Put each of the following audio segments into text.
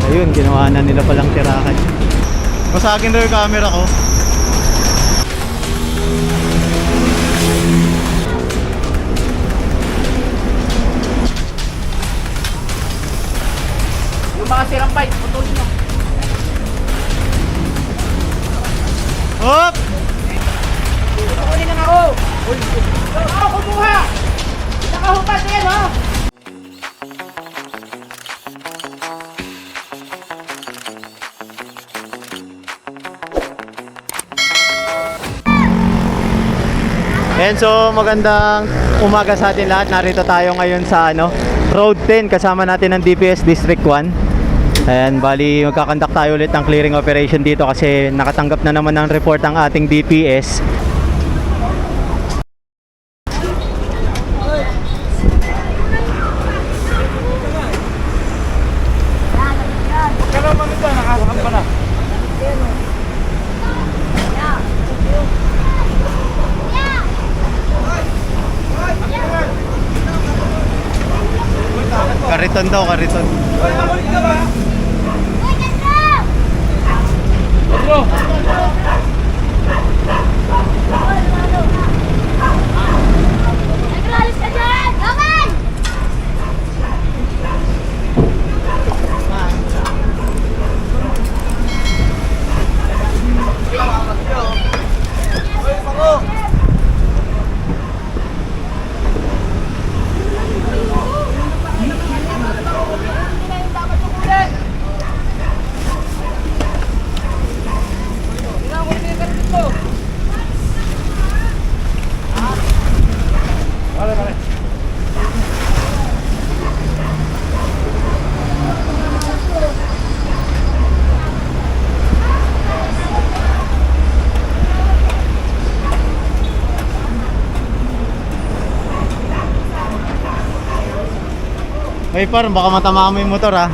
Ayun, ginawa na nila palang tirahan. Masagin daw yung camera ko. Yung mga sirang bike, putulin nyo. Hop! Putulin lang ako. Ako kumuha. Nakahubad na yan, ha? And so magandang umaga sa atin lahat. Narito tayo ngayon sa Road 10, kasama natin ng DPS District 1. And bali magkakandak tayo ulit ng clearing operation dito kasi nakatanggap na naman ng report ang ating DPS. Kariton daw, kariton. Ay parang baka matamaan mo yung motor ha.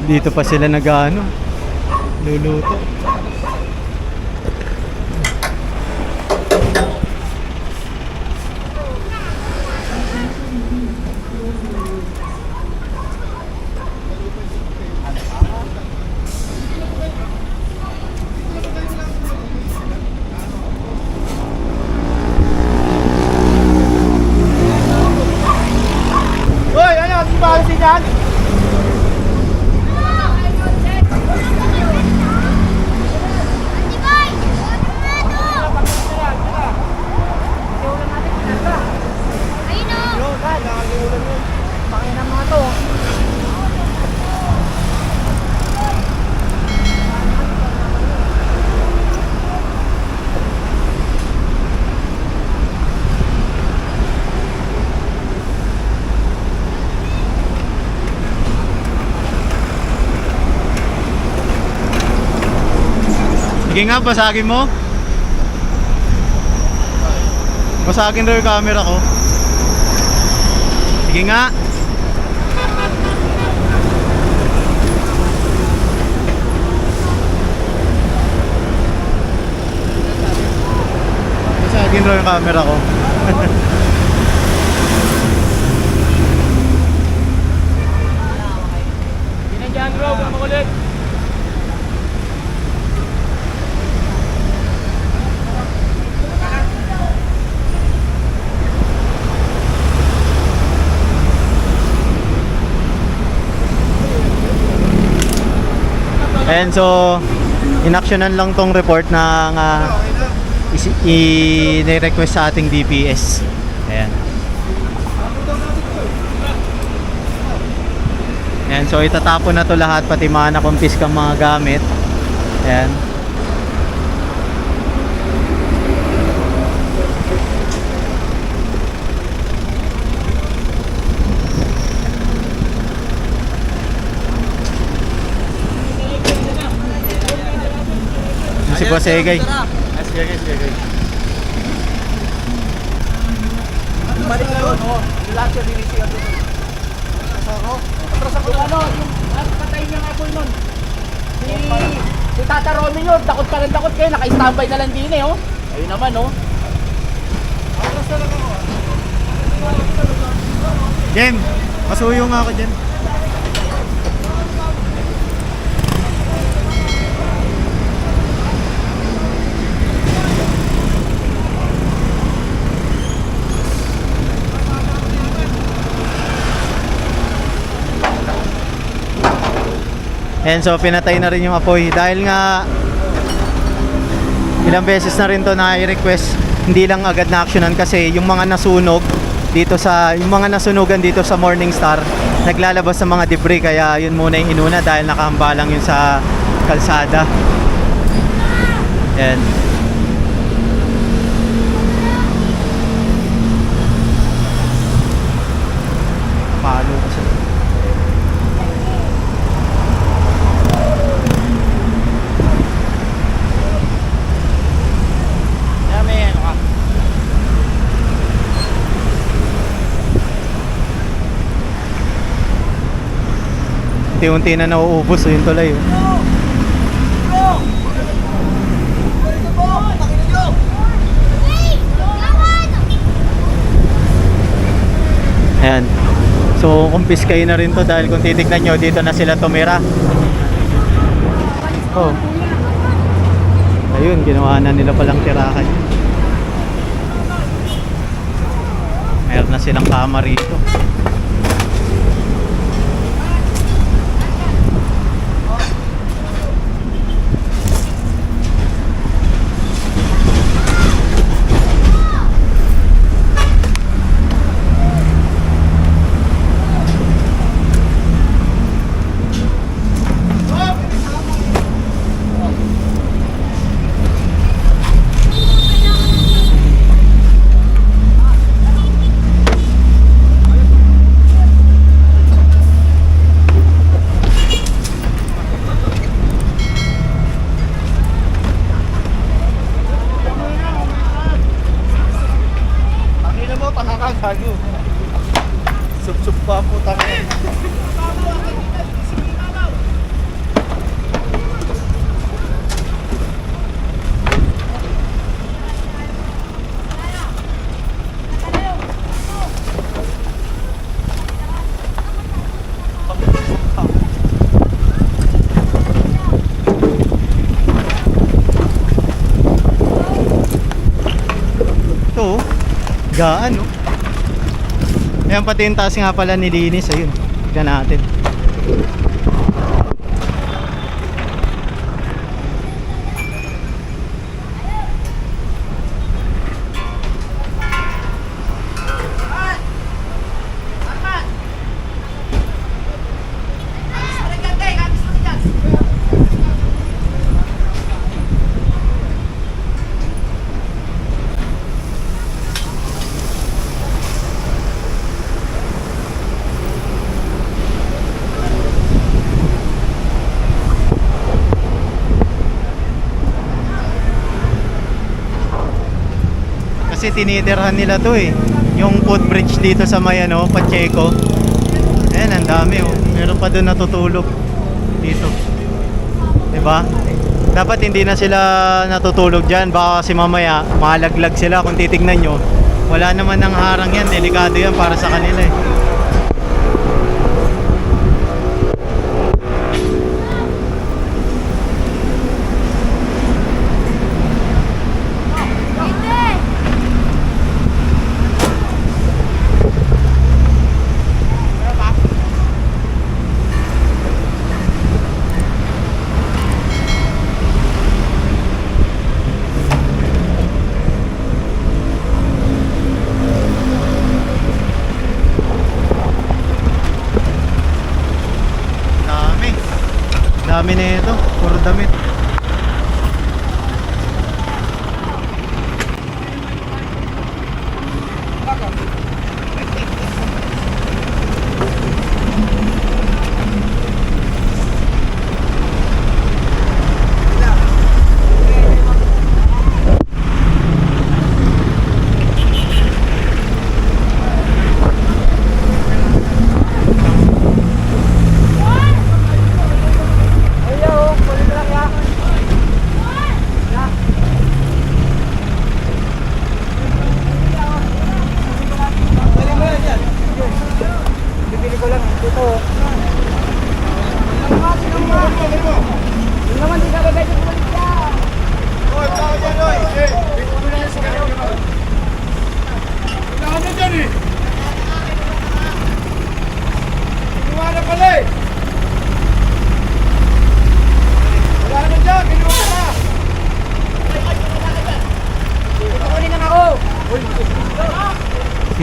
Dito pa sila luluto. Hoy, ano? Di ba si Dan? Sige nga, basagin mo. Basagin daw yung camera ko. Sige nga. Basagin daw yung camera ko. Pinandiyan, bro. Makulit. And so inaksyonan lang tong report ng i-request sa ating DPS. Ayan. Ayan, so itatapon na to lahat, pati mga nakumpiskang mga gamit. Ayan. Si Boss Egay. Sige. Balik na yun, oh. Lahat siya dinisi ang doon. Atras ako. Yung ano, yung patay niya nga po nun. Si Tata Romy yun, takot ka kayo, naka-standby na lang din eh, oh. Ayun naman, oh. Atras na lang ako. Jem, pasuyo nga ako dyan. And so pinatay na rin yung apoy dahil nga ilang beses na rin to na i-request, hindi lang agad na actionan kasi yung mga nasunog dito sa yung mga nasunugan dito sa Morningstar naglalabas ng mga debris, kaya yun muna yung inuna dahil nakahamba lang yun sa kalsada. Yan. Palo kasi. Unti-unti na nauubos yung tulay. Ayan. So, kumpiskay na rin to dahil kung titignan nyo, dito na sila tumira. Oh. Ayun, ginawa na nila palang tirahan. Meron na silang kama rito. Sup-sup pa po tayo. Ito, gaan, no? Ayan, pati yung taas nga pala nilinis. Ayun, tignan natin. Kasi tinitirhan nila to eh. Yung footbridge dito sa may ano, Pacheco. Ayan, ang dami oh. Meron pa doon natutulog dito. Diba? Dapat hindi na sila natutulog dyan. Baka kasi mamaya malaglag sila kung titignan nyo. Wala naman ng harang yan. Delikado yan para sa kanila eh. Dami na ito, puro damit.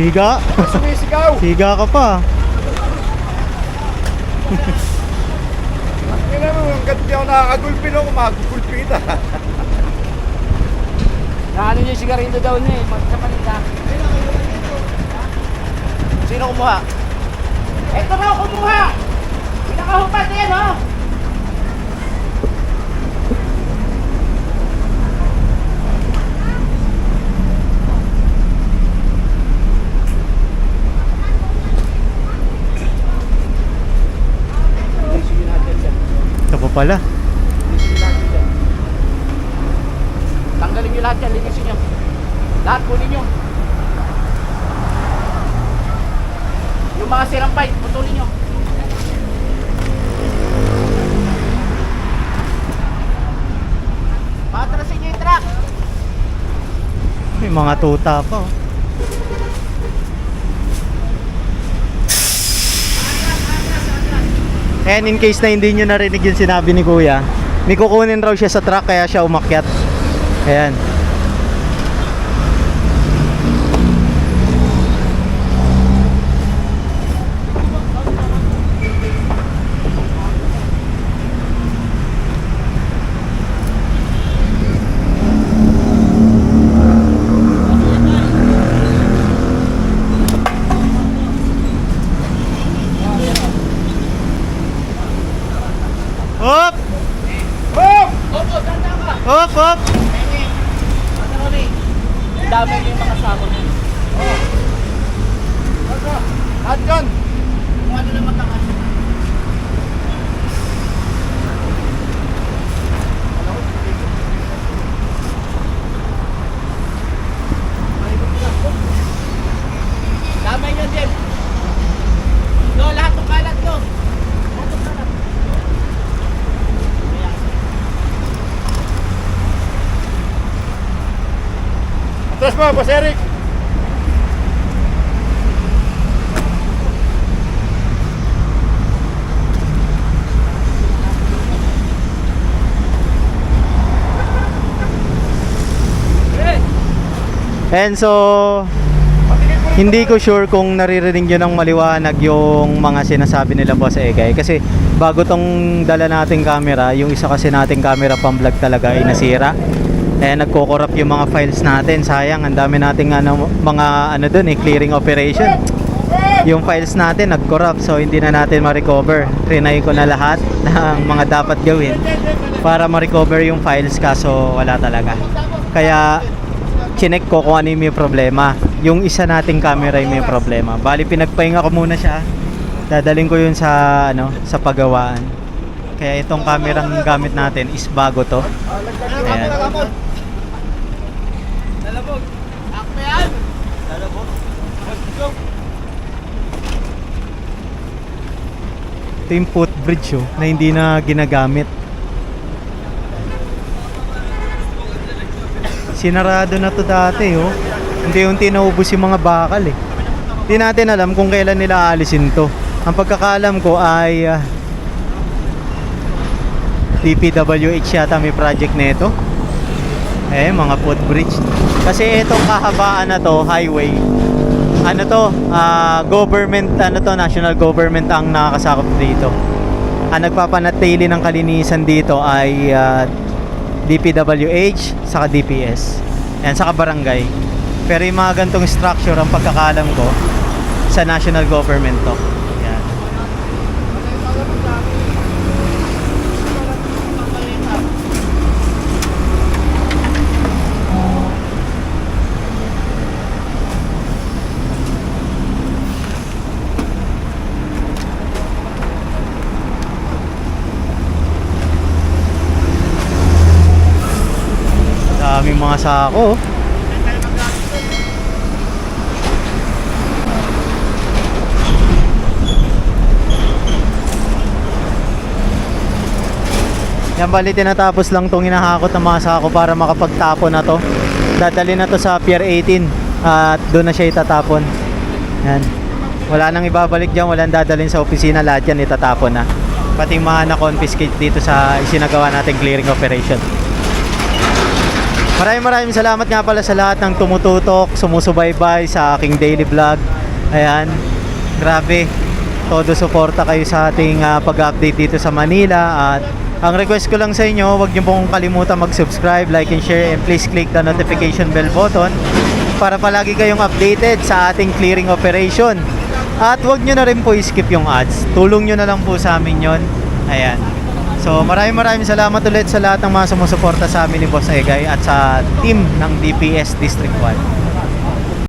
Siga. Sumisigaw. Siga ka pa. Tingnan mo, ang ganda ako nakakagulpi no, kumagulpi kita. Ano yung sigarilyo daw niya eh, magkapanita. Sino kumuha? Ito na ako kumuha! Pinakahupad yan ho! Ito pa pala. Tanggalin nyo lahat yan, linisin nyo. Lahat kunin nyo. Yung mga sirang pipe, putulin nyo. Patrasin nyo yung truck. May mga tuta pa. Oh. And in case na hindi nyo narinig yung sinabi ni Kuya, may kukunin raw siya sa truck kaya siya umakyat. Ayan. Hop! Hop! Opo, tanda ka. Hop! Hop! Ano ni? Dami yung mga sabon niya. Oh. Lahat yun. Kung ano na matakas. Dami yun, Jim. No, lahat ng kalat, no. Lahat ng kalat. Atras mo, Boss Eric! And so, hindi ko sure kung naririnig nyo ng maliwanag yung mga sinasabi nila Boss Egay. Kasi bago tong dala nating camera, yung isa kasi nating camera pang vlog talaga ay nasira. Eh nagko-corrupt yung mga files natin. Sayang, ang dami nating mga doon clearing operation. Yung files natin nag-corrupt, so hindi na natin ma-recover. Trinay ko na lahat ng mga dapat gawin para ma-recover yung files, kaso wala talaga. Kaya chinek ko kung ano yung may problema. Yung isa nating camera yung may problema. Bali pinagpahinga ko muna siya. Dadaling ko yun sa sa pagawaan. Kaya itong kamerang gamit natin is bago to. Ayan. Lalabog. Akme yan. Lalabog. Let's go. Ito yung footbridge na hindi na ginagamit. Sinarado na to dati Unti-unti naubos yung mga bakal Hindi natin alam kung kailan nila aalisin to. Ang pagkakaalam ko ay DPWH yata may project nito. Mga footbridge. Kasi itong kahabaan na to, highway. Government, national government ang nakakasakop dito. Ang nagpapanatili ng kalinisan dito ay DPWH saka DPS. Yan, saka barangay. Pero yung mga gantong structure, ang pagkakalam ko, sa national government to. Yan. Daming mga sako. Yan, bali tinatapos lang tong hinahakot ng mga sako para makapagtapon na to. Dadali na to sa Pier 18 at doon na siya itatapon. Yan. Wala nang ibabalik dyan, walang dadalhin sa opisina, lahat yan itatapon na. Pati mga na-confiscate dito sa isinagawa nating clearing operation. Maraming salamat nga pala sa lahat ng tumututok, sumusubaybay sa aking daily vlog. Ayan, grabe. Todo suporta kayo sa ating pag-update dito sa Manila. At ang request ko lang sa inyo, huwag niyo pong kalimutan mag-subscribe, like and share, and please click the notification bell button para palagi kayong updated sa ating clearing operation. At huwag nyo na rin po i-skip yung ads. Tulong nyo na lang po sa amin yon. Ayan. So maraming salamat ulit sa lahat ng mga sumusuporta sa amin ni Boss Egay at sa team ng DPS District 1.